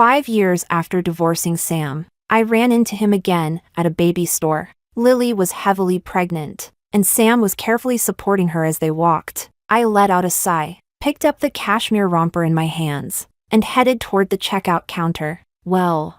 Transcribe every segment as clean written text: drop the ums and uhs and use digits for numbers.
5 years after divorcing Sam, I ran into him again at a baby store. Lily was heavily pregnant, and Sam was carefully supporting her as they walked. I let out a sigh, picked up the cashmere romper in my hands, and headed toward the checkout counter. Well,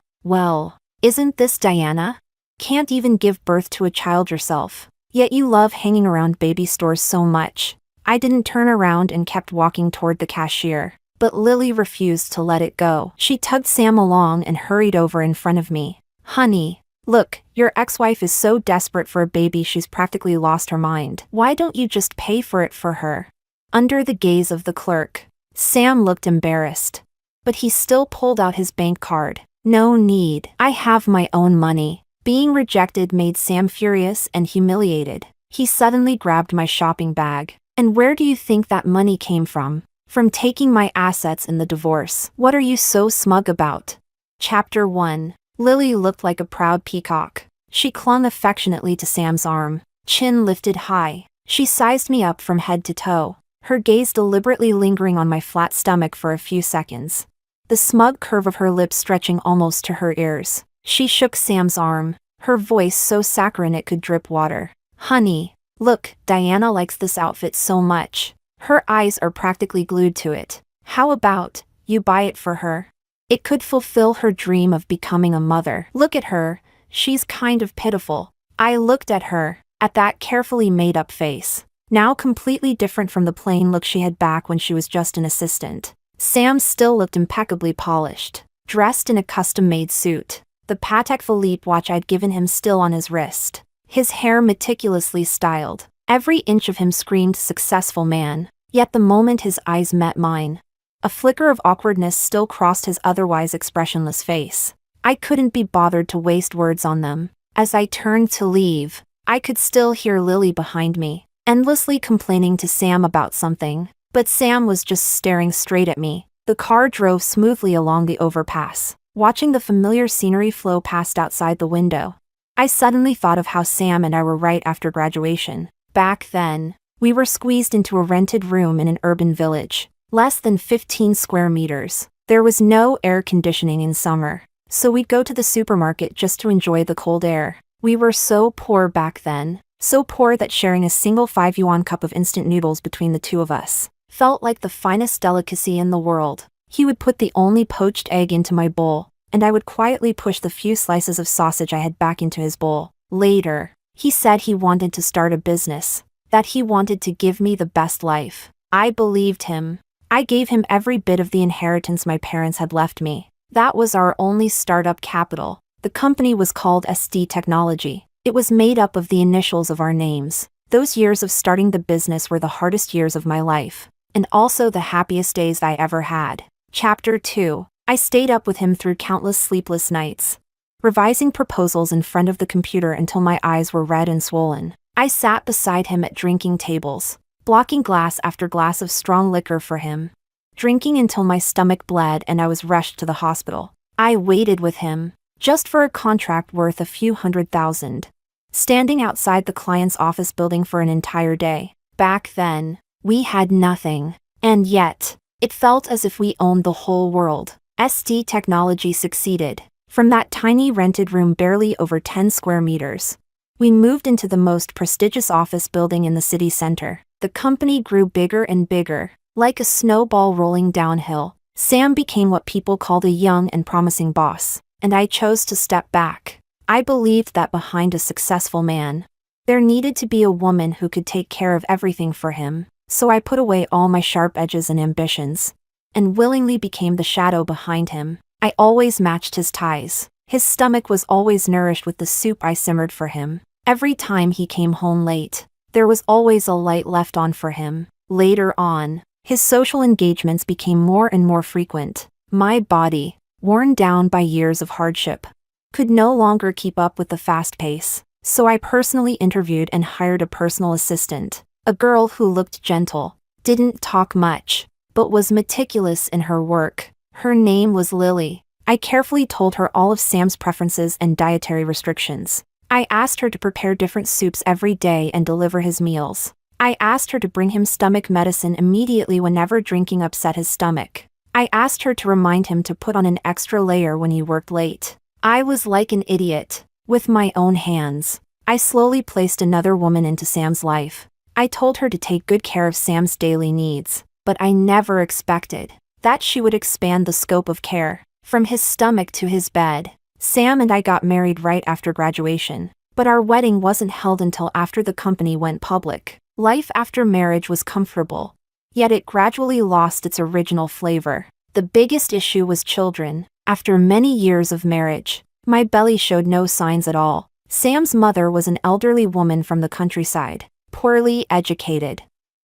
isn't this Diana? Can't even give birth to a child yourself, yet you love hanging around baby stores so much. I didn't turn around and kept walking toward the cashier, but Lily refused to let it go. She tugged Sam along and hurried over in front of me. Honey, look, your ex-wife is so desperate for a baby she's practically lost her mind. Why don't you just pay for it for her? Under the gaze of the clerk, Sam looked embarrassed, but he still pulled out his bank card. No need. I have my own money. Being rejected made Sam furious and humiliated. He suddenly grabbed my shopping bag. And where do you think that money came from? From taking my assets in the divorce. What are you so smug about? Chapter 1. Lily looked like a proud peacock. She clung affectionately to Sam's arm, chin lifted high. She sized me up from head to toe, her gaze deliberately lingering on my flat stomach for a few seconds. The smug curve of her lips stretching almost to her ears. She shook Sam's arm, her voice so saccharine it could drip water. Honey, look, Diana likes this outfit so much. Her eyes are practically glued to it. How about you buy it for her? It could fulfill her dream of becoming a mother. Look at her, she's kind of pitiful. I looked at her, at that carefully made-up face, now completely different from the plain look she had back when she was just an assistant. Sam still looked impeccably polished, dressed in a custom-made suit, the Patek Philippe watch I'd given him still on his wrist, his hair meticulously styled. Every inch of him screamed successful man, yet the moment his eyes met mine, a flicker of awkwardness still crossed his otherwise expressionless face. I couldn't be bothered to waste words on them. As I turned to leave, I could still hear Lily behind me, endlessly complaining to Sam about something. But Sam was just staring straight at me. The car drove smoothly along the overpass, watching the familiar scenery flow past outside the window. I suddenly thought of how Sam and I were right after graduation. Back then, we were squeezed into a rented room in an urban village, less than 15 square meters. There was no air conditioning in summer, so we'd go to the supermarket just to enjoy the cold air. We were so poor back then, so poor that sharing a single 5 yuan cup of instant noodles between the two of us felt like the finest delicacy in the world. He would put the only poached egg into my bowl, and I would quietly push the few slices of sausage I had back into his bowl. Later, he said he wanted to start a business, that he wanted to give me the best life. I believed him. I gave him every bit of the inheritance my parents had left me. That was our only startup capital. The company was called SD Technology. It was made up of the initials of our names. Those years of starting the business were the hardest years of my life, and also the happiest days I ever had. Chapter 2. I stayed up with him through countless sleepless nights, revising proposals in front of the computer until my eyes were red and swollen. I sat beside him at drinking tables, blocking glass after glass of strong liquor for him, drinking until my stomach bled and I was rushed to the hospital. I waited with him, just for a contract worth a few $100,000, standing outside the client's office building for an entire day. Back then, we had nothing, and yet, it felt as if we owned the whole world. SD Technology succeeded. From that tiny rented room barely over 10 square meters, we moved into the most prestigious office building in the city center. The company grew bigger and bigger, like a snowball rolling downhill. Sam became what people called a young and promising boss, and I chose to step back. I believed that behind a successful man, there needed to be a woman who could take care of everything for him. So I put away all my sharp edges and ambitions, and willingly became the shadow behind him. I always matched his ties. His stomach was always nourished with the soup I simmered for him. Every time he came home late, there was always a light left on for him. Later on, his social engagements became more and more frequent. My body, worn down by years of hardship, could no longer keep up with the fast pace, so I personally interviewed and hired a personal assistant. A girl who looked gentle, didn't talk much, but was meticulous in her work. Her name was Lily. I carefully told her all of Sam's preferences and dietary restrictions. I asked her to prepare different soups every day and deliver his meals. I asked her to bring him stomach medicine immediately whenever drinking upset his stomach. I asked her to remind him to put on an extra layer when he worked late. I was like an idiot. With my own hands, I slowly placed another woman into Sam's life. I told her to take good care of Sam's daily needs, but I never expected that she would expand the scope of care, from his stomach to his bed. Sam and I got married right after graduation, but our wedding wasn't held until after the company went public. Life after marriage was comfortable, yet it gradually lost its original flavor. The biggest issue was children. After many years of marriage, my belly showed no signs at all. Sam's mother was an elderly woman from the countryside, poorly educated,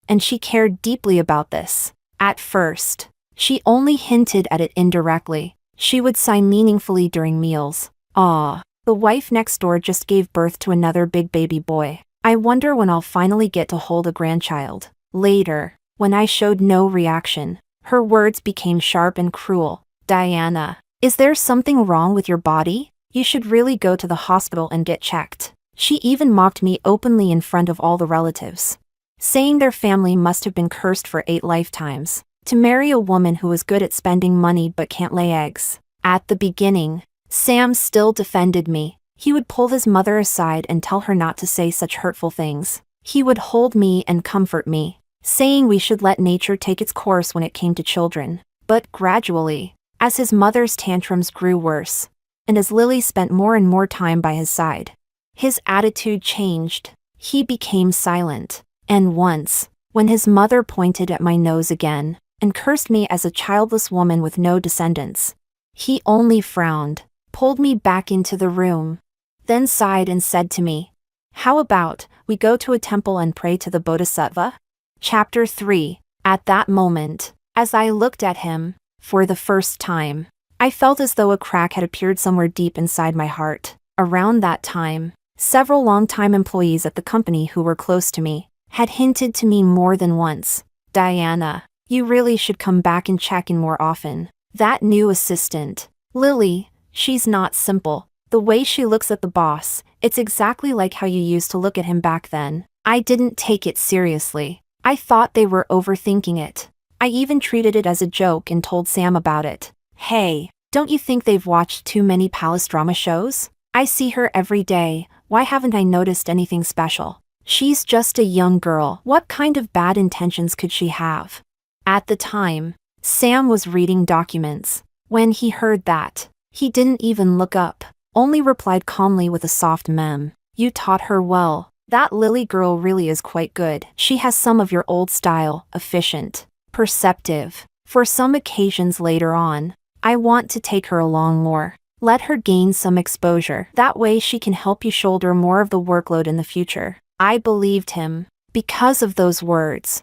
and she cared deeply about this. At first, she only hinted at it indirectly. She would sigh meaningfully during meals. "Ah, the wife next door just gave birth to another big baby boy. I wonder when I'll finally get to hold a grandchild." Later, when I showed no reaction, her words became sharp and cruel. "Diana, is there something wrong with your body? You should really go to the hospital and get checked." She even mocked me openly in front of all the relatives, saying their family must have been cursed for 8 lifetimes to marry a woman who was good at spending money but can't lay eggs. At the beginning, Sam still defended me. He would pull his mother aside and tell her not to say such hurtful things. He would hold me and comfort me, saying we should let nature take its course when it came to children. But gradually, as his mother's tantrums grew worse, and as Lily spent more and more time by his side, his attitude changed. He became silent, and once, when his mother pointed at my nose again, and cursed me as a childless woman with no descendants, he only frowned, pulled me back into the room, then sighed and said to me, "How about we go to a temple and pray to the Bodhisattva?" Chapter 3. At that moment, as I looked at him, for the first time, I felt as though a crack had appeared somewhere deep inside my heart. Around that time, several long-time employees at the company who were close to me had hinted to me more than once, "Diana, you really should come back and check in more often." That new assistant, Lily, she's not simple. The way she looks at the boss, it's exactly like how you used to look at him back then. I didn't take it seriously. I thought they were overthinking it. I even treated it as a joke and told Sam about it. "Hey, don't you think they've watched too many palace drama shows? I see her every day. Why haven't I noticed anything special? She's just a young girl. What kind of bad intentions could she have?" At the time, Sam was reading documents. When he heard that, he didn't even look up, only replied calmly with a soft mem. "You taught her well. That Lily girl really is quite good. She has some of your old style, efficient, perceptive. For some occasions later on, I want to take her along more. Let her gain some exposure. That way she can help you shoulder more of the workload in the future." I believed him. Because of those words,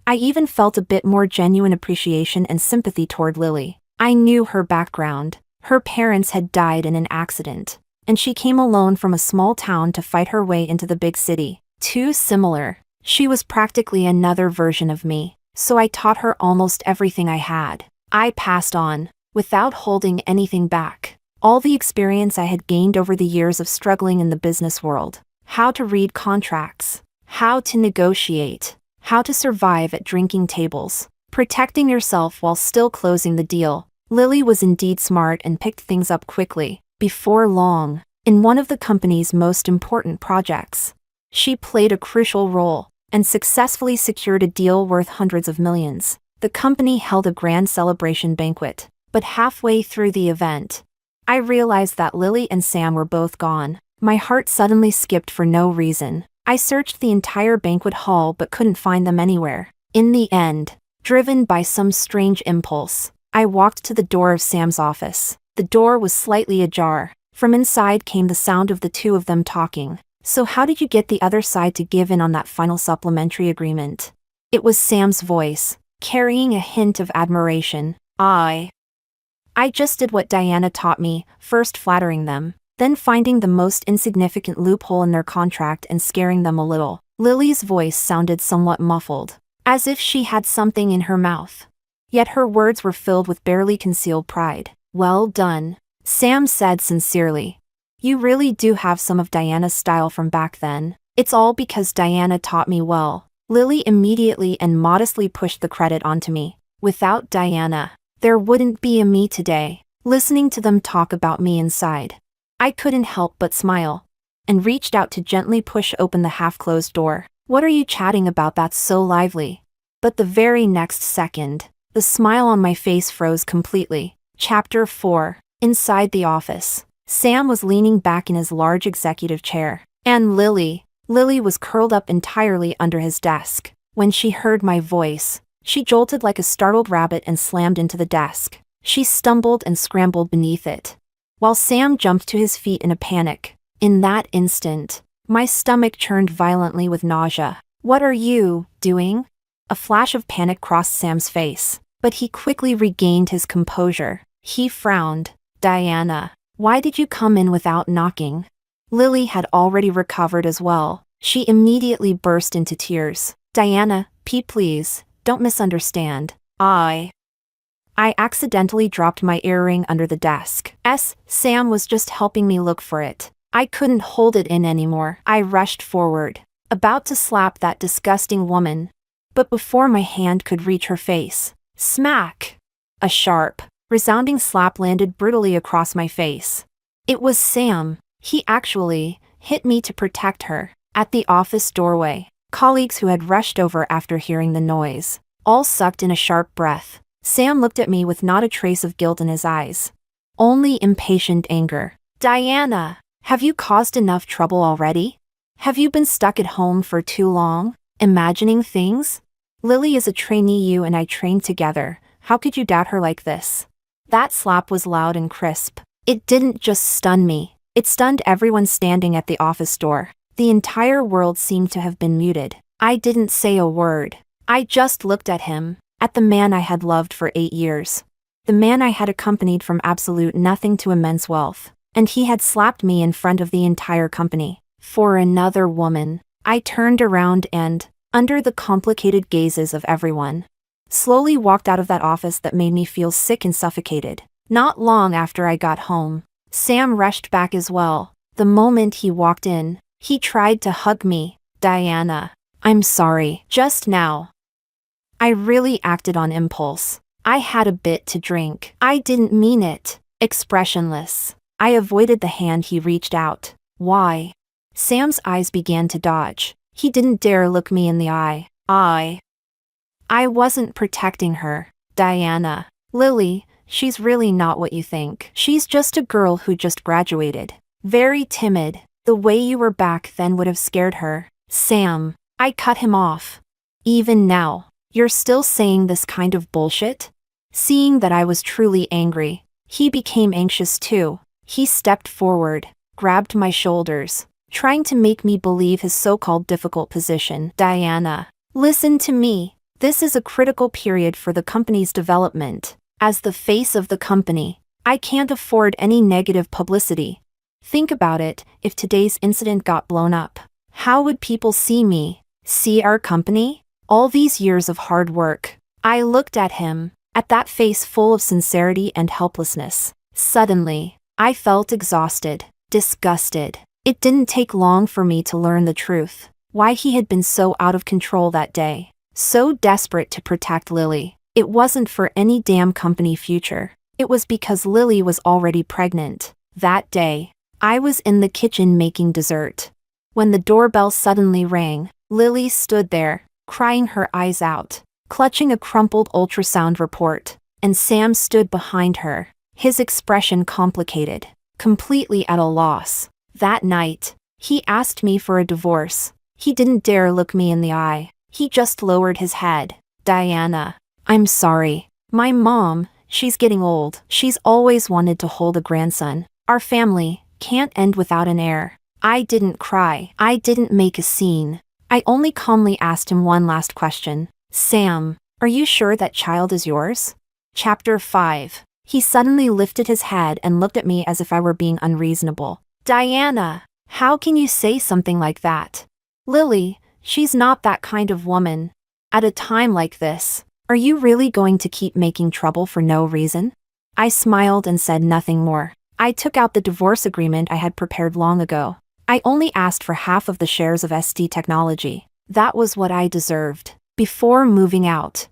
I even felt a bit more genuine appreciation and sympathy toward Lily. I knew her background. Her parents had died in an accident, and she came alone from a small town to fight her way into the big city. Too similar. She was practically another version of me, so I taught her almost everything I had. I passed on, without holding anything back, all the experience I had gained over the years of struggling in the business world. How to read contracts, how to negotiate, how to survive at drinking tables, protecting yourself while still closing the deal. Lily was indeed smart and picked things up quickly. Before long, in one of the company's most important projects, she played a crucial role and successfully secured a deal worth hundreds of millions. The company held a grand celebration banquet, but halfway through the event, I realized that Lily and Sam were both gone. My heart suddenly skipped for no reason. I searched the entire banquet hall but couldn't find them anywhere. In the end, driven by some strange impulse, I walked to the door of Sam's office. The door was slightly ajar. From inside came the sound of the two of them talking. "So how did you get the other side to give in on that final supplementary agreement?" It was Sam's voice, carrying a hint of admiration. I just did what Diana taught me, first flattering them, then finding the most insignificant loophole in their contract and scaring them a little. Lily's voice sounded somewhat muffled, as if she had something in her mouth. Yet her words were filled with barely concealed pride. "Well done," Sam said sincerely. "You really do have some of Diana's style from back then. It's all because Diana taught me well." Lily immediately and modestly pushed the credit onto me. "Without Diana, there wouldn't be a me today, listening to them talk about me inside. I couldn't help but smile, and reached out to gently push open the half-closed door. What are you chatting about that's so lively? But the very next second, the smile on my face froze completely. Chapter 4. Inside the office. Sam was leaning back in his large executive chair, and Lily was curled up entirely under his desk. When she heard my voice, she jolted like a startled rabbit and slammed into the desk. She stumbled and scrambled beneath it, while Sam jumped to his feet in a panic. In that instant, my stomach churned violently with nausea. What are you doing? A flash of panic crossed Sam's face, but he quickly regained his composure. He frowned. Diana, why did you come in without knocking? Lily had already recovered as well. She immediately burst into tears. Diana, please, don't misunderstand. I accidentally dropped my earring under the desk. Sam was just helping me look for it. I couldn't hold it in anymore. I rushed forward, about to slap that disgusting woman. But before my hand could reach her face, smack! A sharp, resounding slap landed brutally across my face. It was Sam. He actually hit me to protect her. At the office doorway, colleagues who had rushed over after hearing the noise all sucked in a sharp breath. Sam looked at me with not a trace of guilt in his eyes, only impatient anger. Diana, have you caused enough trouble already? Have you been stuck at home for too long, imagining things? Lily is a trainee you and I trained together. How could you doubt her like this? That slap was loud and crisp. It didn't just stun me. It stunned everyone standing at the office door. The entire world seemed to have been muted. I didn't say a word. I just looked at him, at the man I had loved for 8 years. The man I had accompanied from absolute nothing to immense wealth. And he had slapped me in front of the entire company. For another woman. I turned around and, under the complicated gazes of everyone, slowly walked out of that office that made me feel sick and suffocated. Not long after I got home, Sam rushed back as well. The moment he walked in, he tried to hug me. Diana, I'm sorry. Just now, I really acted on impulse. I had a bit to drink. I didn't mean it. Expressionless, I avoided the hand he reached out. Why? Sam's eyes began to dodge. He didn't dare look me in the eye. I wasn't protecting her. Diana. Lily, she's really not what you think. She's just a girl who just graduated. Very timid. The way you were back then would have scared her. Sam. I cut him off. Even now, you're still saying this kind of bullshit? Seeing that I was truly angry, he became anxious too. He stepped forward, grabbed my shoulders, trying to make me believe his so-called difficult position. Diana, listen to me. This is a critical period for the company's development. As the face of the company, I can't afford any negative publicity. Think about it, if today's incident got blown up, how would people see me? See our company? All these years of hard work. I looked at him, at that face full of sincerity and helplessness. Suddenly, I felt exhausted, disgusted. It didn't take long for me to learn the truth. Why he had been so out of control that day. So desperate to protect Lily. It wasn't for any damn company future. It was because Lily was already pregnant. That day, I was in the kitchen making dessert. When the doorbell suddenly rang, Lily stood there, crying her eyes out, clutching a crumpled ultrasound report, and Sam stood behind her, his expression complicated, completely at a loss. That night, he asked me for a divorce. He didn't dare look me in the eye. He just lowered his head. Diana, I'm sorry. My mom, she's getting old. She's always wanted to hold a grandson. Our family can't end without an heir. I didn't cry. I didn't make a scene. I only calmly asked him one last question. Sam, are you sure that child is yours? Chapter 5. He suddenly lifted his head and looked at me as if I were being unreasonable. Diana, how can you say something like that? Lily, she's not that kind of woman. At a time like this, are you really going to keep making trouble for no reason? I smiled and said nothing more. I took out the divorce agreement I had prepared long ago. I only asked for half of the shares of SD Technology. That was what I deserved. Before moving out,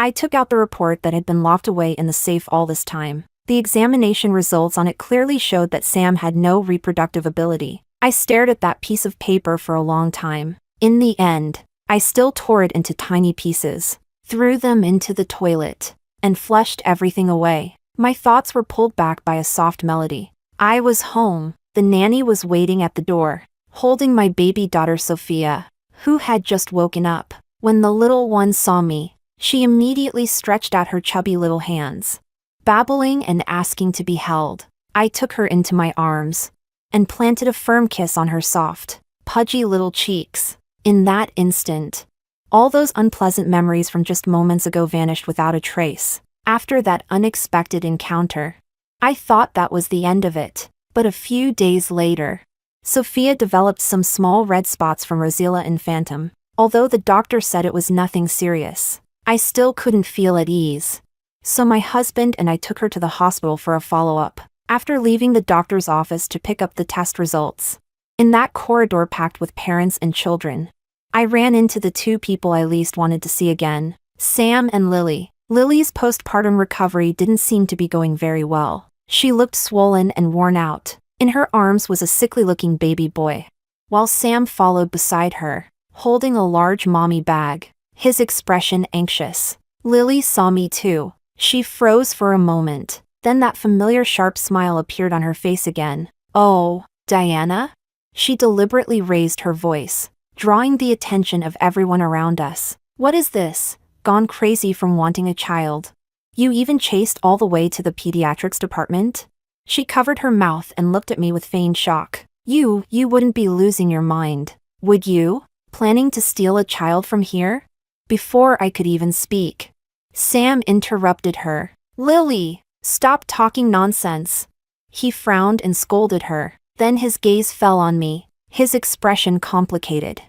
I took out the report that had been locked away in the safe all this time. The examination results on it clearly showed that Sam had no reproductive ability. I stared at that piece of paper for a long time. In the end, I still tore it into tiny pieces, threw them into the toilet, and flushed everything away. My thoughts were pulled back by a soft melody. I was home. The nanny was waiting at the door, holding my baby daughter Sophia, who had just woken up. When the little one saw me, she immediately stretched out her chubby little hands, babbling and asking to be held. I took her into my arms and planted a firm kiss on her soft, pudgy little cheeks. In that instant, all those unpleasant memories from just moments ago vanished without a trace. After that unexpected encounter, I thought that was the end of it. But a few days later, Sophia developed some small red spots from Rosella infantum. Although the doctor said it was nothing serious, I still couldn't feel at ease. So my husband and I took her to the hospital for a follow-up. After leaving the doctor's office to pick up the test results, in that corridor packed with parents and children, I ran into the two people I least wanted to see again, Sam and Lily. Lily's postpartum recovery didn't seem to be going very well. She looked swollen and worn out. In her arms was a sickly-looking baby boy, while Sam followed beside her, holding a large mommy bag, his expression anxious. Lily saw me too. She froze for a moment, then that familiar sharp smile appeared on her face again. "Oh, Diana?" She deliberately raised her voice, drawing the attention of everyone around us. "What is this? Gone crazy from wanting a child? You even chased all the way to the pediatrics department?" She covered her mouth and looked at me with feigned shock. You wouldn't be losing your mind, would you? Planning to steal a child from here?" Before I could even speak, Sam interrupted her. "Lily, stop talking nonsense." He frowned and scolded her. Then his gaze fell on me, his expression complicated.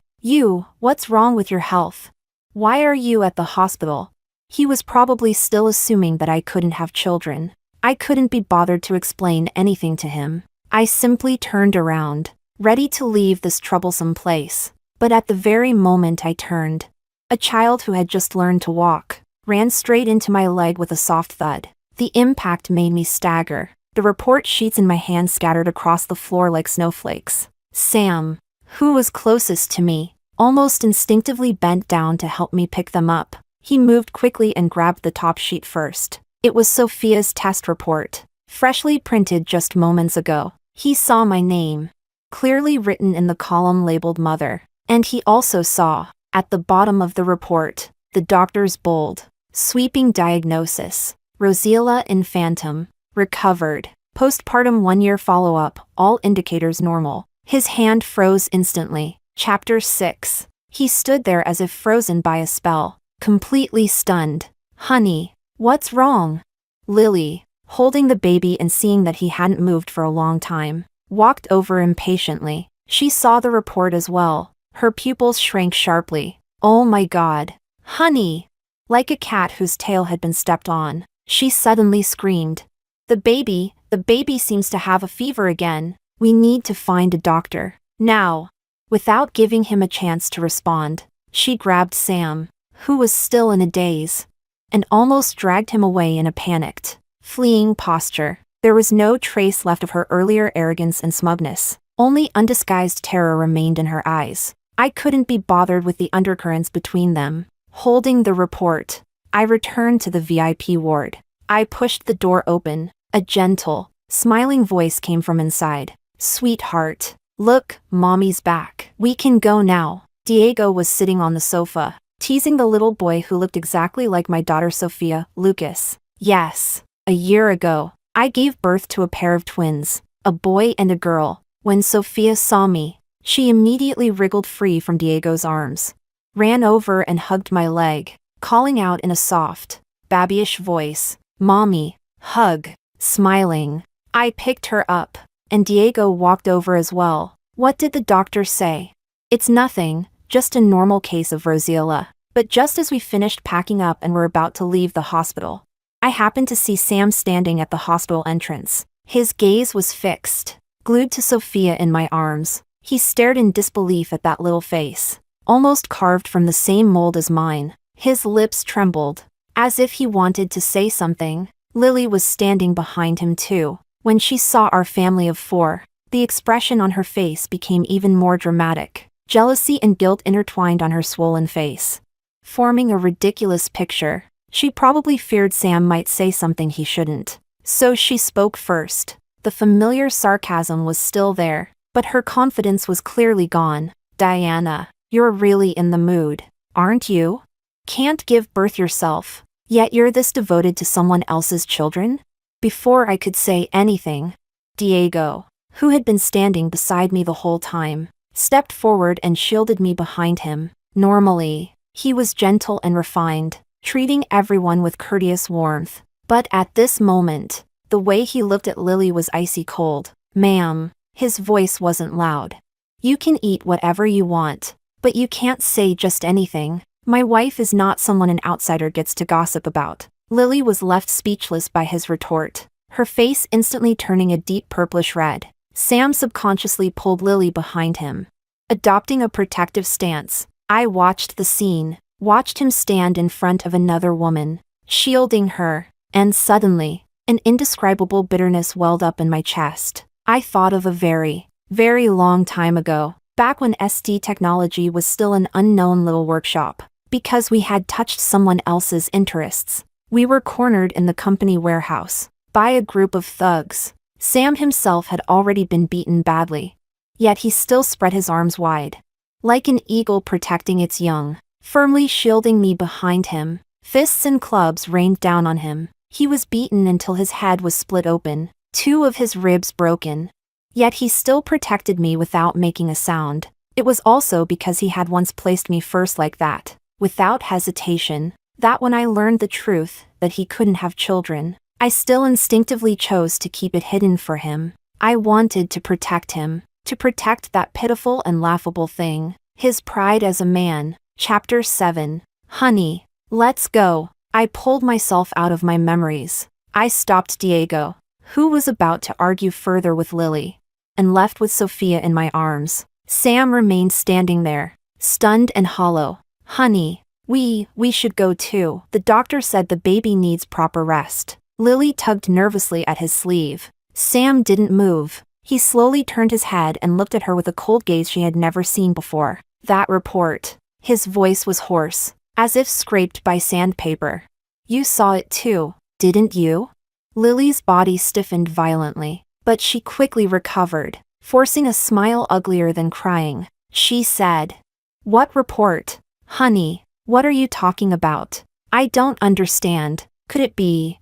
What's wrong with your health? Why are you at the hospital?" He was probably still assuming that I couldn't have children. I couldn't be bothered to explain anything to him. I simply turned around, ready to leave this troublesome place. But at the very moment I turned, a child who had just learned to walk ran straight into my leg with a soft thud. The impact made me stagger. The report sheets in my hand scattered across the floor like snowflakes. Sam, who was closest to me, almost instinctively bent down to help me pick them up. He moved quickly and grabbed the top sheet first. It was Sophia's test report, freshly printed just moments ago. He saw my name, clearly written in the column labeled Mother. And he also saw, at the bottom of the report, the doctor's bold, sweeping diagnosis: Rosella infantum, recovered, postpartum 1-year follow-up, all indicators normal. His hand froze instantly. Chapter 6. He stood there as if frozen by a spell, completely stunned. "Honey, what's wrong?" Lily, holding the baby and seeing that he hadn't moved for a long time, walked over impatiently. She saw the report as well. Her pupils shrank sharply. "Oh my God. Honey!" Like a cat whose tail had been stepped on, she suddenly screamed. The baby seems to have a fever again. We need to find a doctor. Now." Without giving him a chance to respond, she grabbed Sam, who was still in a daze, and almost dragged him away in a panicked, fleeing posture. There was no trace left of her earlier arrogance and smugness. Only undisguised terror remained in her eyes. I couldn't be bothered with the undercurrents between them. Holding the report, I returned to the VIP ward. I pushed the door open. A gentle, smiling voice came from inside. "Sweetheart, look, Mommy's back. We can go now." Diego was sitting on the sofa, teasing the little boy who looked exactly like my daughter Sophia, Lucas. "Yes, a year ago, I gave birth to a pair of twins, a boy and a girl. When Sophia saw me, she immediately wriggled free from Diego's arms, ran over and hugged my leg, calling out in a soft, babyish voice, "Mommy, hug." Smiling, I picked her up, and Diego walked over as well. "What did the doctor say?" "It's nothing, just a normal case of Rosella." But just as we finished packing up and were about to leave the hospital, I happened to see Sam standing at the hospital entrance. His gaze was fixed, glued to Sophia in my arms. He stared in disbelief at that little face, almost carved from the same mold as mine. His lips trembled, as if he wanted to say something. Lily was standing behind him too. When she saw our family of 4, the expression on her face became even more dramatic. Jealousy and guilt intertwined on her swollen face, forming a ridiculous picture. She probably feared Sam might say something he shouldn't. So she spoke first. The familiar sarcasm was still there, but her confidence was clearly gone. Diana, you're really in the mood, aren't you? Can't give birth yourself, yet you're this devoted to someone else's children? Before I could say anything, Diego, who had been standing beside me the whole time, stepped forward and shielded me behind him. Normally, he was gentle and refined, treating everyone with courteous warmth. But at this moment, the way he looked at Lily was icy cold. Ma'am, his voice wasn't loud. You can eat whatever you want, but you can't say just anything. My wife is not someone an outsider gets to gossip about. Lily was left speechless by his retort, her face instantly turning a deep purplish red. Sam subconsciously pulled Lily behind him, adopting a protective stance. I watched the scene, watched him stand in front of another woman, shielding her, and suddenly, an indescribable bitterness welled up in my chest. I thought of a very, very long time ago, back when SD technology was still an unknown little workshop. Because we had touched someone else's interests, we were cornered in the company warehouse by a group of thugs. Sam himself had already been beaten badly, yet he still spread his arms wide, like an eagle protecting its young, firmly shielding me behind him. Fists and clubs rained down on him. He was beaten until his head was split open, 2 of his ribs broken. Yet he still protected me without making a sound. It was also because he had once placed me first like that, without hesitation, that when I learned the truth, that he couldn't have children, I still instinctively chose to keep it hidden for him. I wanted to protect him, to protect that pitiful and laughable thing, his pride as a man. Chapter 7. Honey, let's go. I pulled myself out of my memories. I stopped Diego, who was about to argue further with Lily, and left with Sophia in my arms. Sam remained standing there, stunned and hollow. Honey, we should go too. The doctor said the baby needs proper rest. Lily tugged nervously at his sleeve. Sam didn't move. He slowly turned his head and looked at her with a cold gaze she had never seen before. That report. His voice was hoarse, as if scraped by sandpaper. You saw it too, didn't you? Lily's body stiffened violently, but she quickly recovered, forcing a smile uglier than crying. She said, "What report? Honey, what are you talking about? I don't understand. Could it be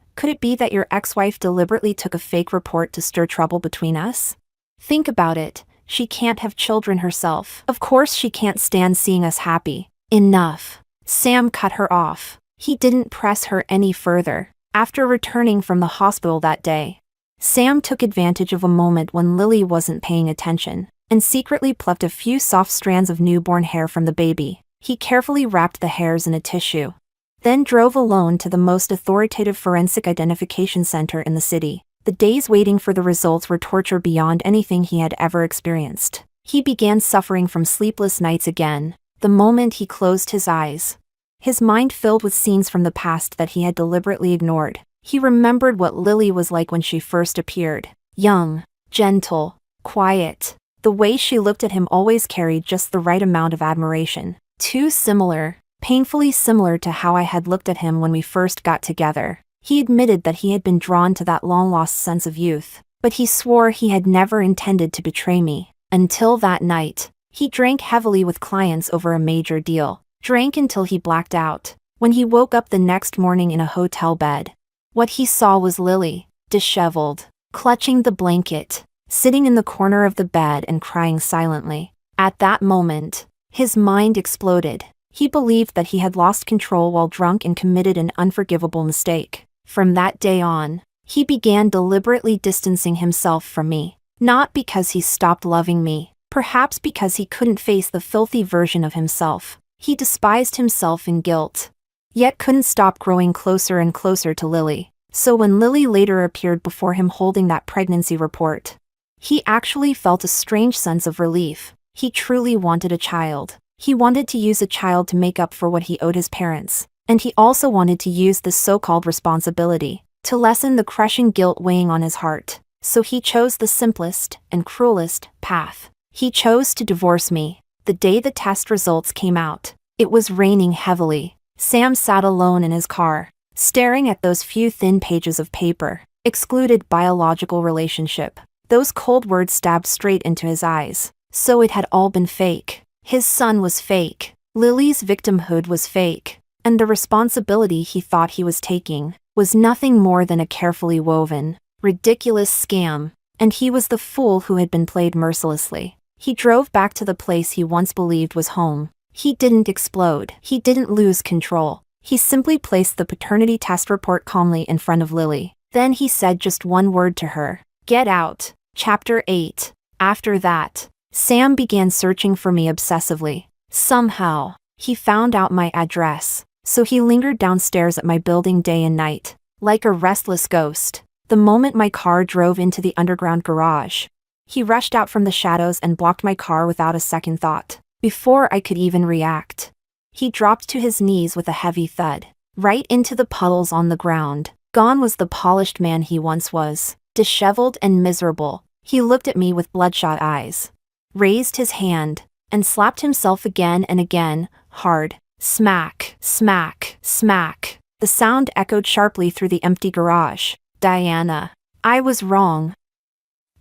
that your ex-wife deliberately took a fake report to stir trouble between us? Think about it, she can't have children herself. Of course she can't stand seeing us happy." Enough. Sam cut her off. He didn't press her any further. After returning from the hospital that day, Sam took advantage of a moment when Lily wasn't paying attention, and secretly plucked a few soft strands of newborn hair from the baby. He carefully wrapped the hairs in a tissue, then drove alone to the most authoritative forensic identification center in the city. The days waiting for the results were torture beyond anything he had ever experienced. He began suffering from sleepless nights again, the moment he closed his eyes. His mind filled with scenes from the past that he had deliberately ignored. He remembered what Lily was like when she first appeared. Young, gentle, quiet. The way she looked at him always carried just the right amount of admiration. Too similar, painfully similar to how I had looked at him when we first got together. He admitted that he had been drawn to that long-lost sense of youth, but he swore he had never intended to betray me. Until that night, he drank heavily with clients over a major deal. Drank until he blacked out. When he woke up the next morning in a hotel bed, what he saw was Lily, disheveled, clutching the blanket, sitting in the corner of the bed and crying silently. At that moment, his mind exploded. He believed that he had lost control while drunk and committed an unforgivable mistake. From that day on, he began deliberately distancing himself from me. Not because he stopped loving me, perhaps because he couldn't face the filthy version of himself. He despised himself in guilt, yet couldn't stop growing closer and closer to Lily. So when Lily later appeared before him holding that pregnancy report, he actually felt a strange sense of relief. He truly wanted a child. He wanted to use a child to make up for what he owed his parents, And he also wanted to use this so-called responsibility to lessen the crushing guilt weighing on his heart. So he chose the simplest and cruelest path. He chose to divorce me. The day the test results came out, it was raining heavily. Sam sat alone in his car, staring at those few thin pages of paper. Excluded biological relationship. Those cold words stabbed straight into his eyes. So it had all been fake. His son was fake. Lily's victimhood was fake. And the responsibility he thought he was taking was nothing more than a carefully woven, ridiculous scam. And he was the fool who had been played mercilessly. He drove back to the place he once believed was home. He didn't explode. He didn't lose control. He simply placed the paternity test report calmly in front of Lily. Then he said just one word to her. Get out. Chapter 8. After that, Sam began searching for me obsessively. Somehow, he found out my address. So he lingered downstairs at my building day and night, like a restless ghost. The moment my car drove into the underground garage, he rushed out from the shadows and blocked my car without a second thought. Before I could even react, he dropped to his knees with a heavy thud, right into the puddles on the ground. Gone was the polished man he once was, disheveled and miserable. He looked at me with bloodshot eyes, raised his hand, and slapped himself again and again, hard. Smack, smack, smack. The sound echoed sharply through the empty garage. Diana. I was wrong.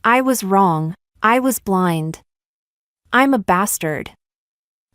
I was wrong. I was blind. I'm a bastard.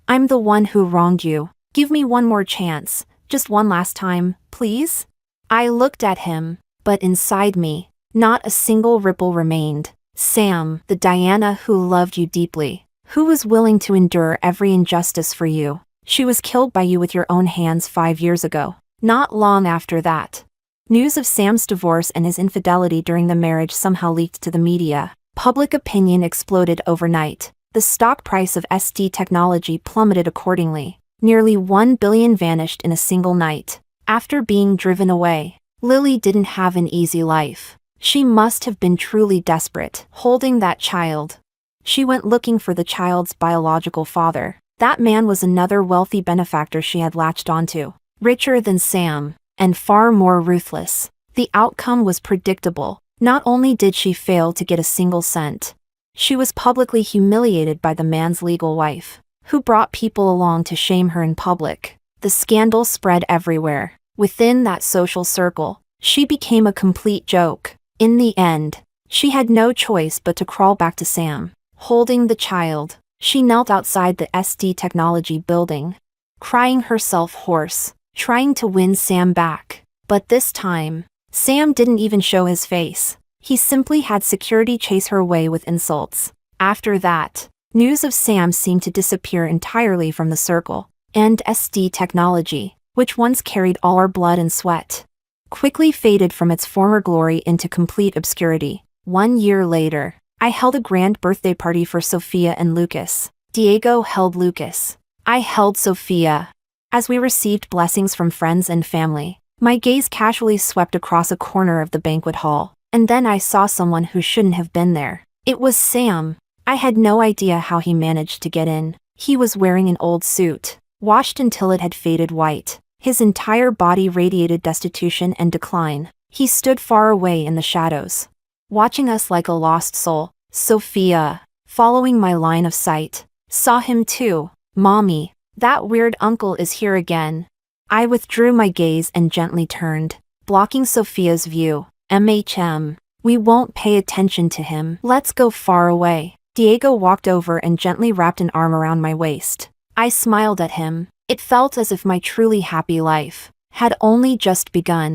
I'm the one who wronged you. Give me one more chance, just one last time, please? I looked at him, but inside me, not a single ripple remained. Sam, the Diana who loved you deeply, who was willing to endure every injustice for you. She was killed by you with your own hands 5 years ago. Not long after that, news of Sam's divorce and his infidelity during the marriage somehow leaked to the media. Public opinion exploded overnight. The stock price of SD technology plummeted accordingly. Nearly 1 billion vanished in a single night. After being driven away, Lily didn't have an easy life. She must have been truly desperate, holding that child. She went looking for the child's biological father. That man was another wealthy benefactor she had latched onto, richer than Sam, and far more ruthless. The outcome was predictable. Not only did she fail to get a single cent, she was publicly humiliated by the man's legal wife, who brought people along to shame her in public. The scandal spread everywhere. Within that social circle, she became a complete joke. In the end, she had no choice but to crawl back to Sam, holding the child. She knelt outside the SD technology building, crying herself hoarse, trying to win Sam back. But this time, Sam didn't even show his face. He simply had security chase her away with insults. After that, news of Sam seemed to disappear entirely from the circle, and SD technology, which once carried all our blood and sweat, quickly faded from its former glory into complete obscurity. 1 year later, I held a grand birthday party for Sophia and Lucas. Diego held Lucas. I held Sophia. As we received blessings from friends and family, my gaze casually swept across a corner of the banquet hall, and then I saw someone who shouldn't have been there. It was Sam. I had no idea how he managed to get in. He was wearing an old suit, washed until it had faded white. His entire body radiated destitution and decline. He stood far away in the shadows, watching us like a lost soul. Sophia, following my line of sight, saw him too. Mommy, that weird uncle is here again. I withdrew my gaze and gently turned, blocking Sophia's view. We won't pay attention to him. Let's go far away. Diego walked over and gently wrapped an arm around my waist. I smiled at him. It felt as if my truly happy life had only just begun.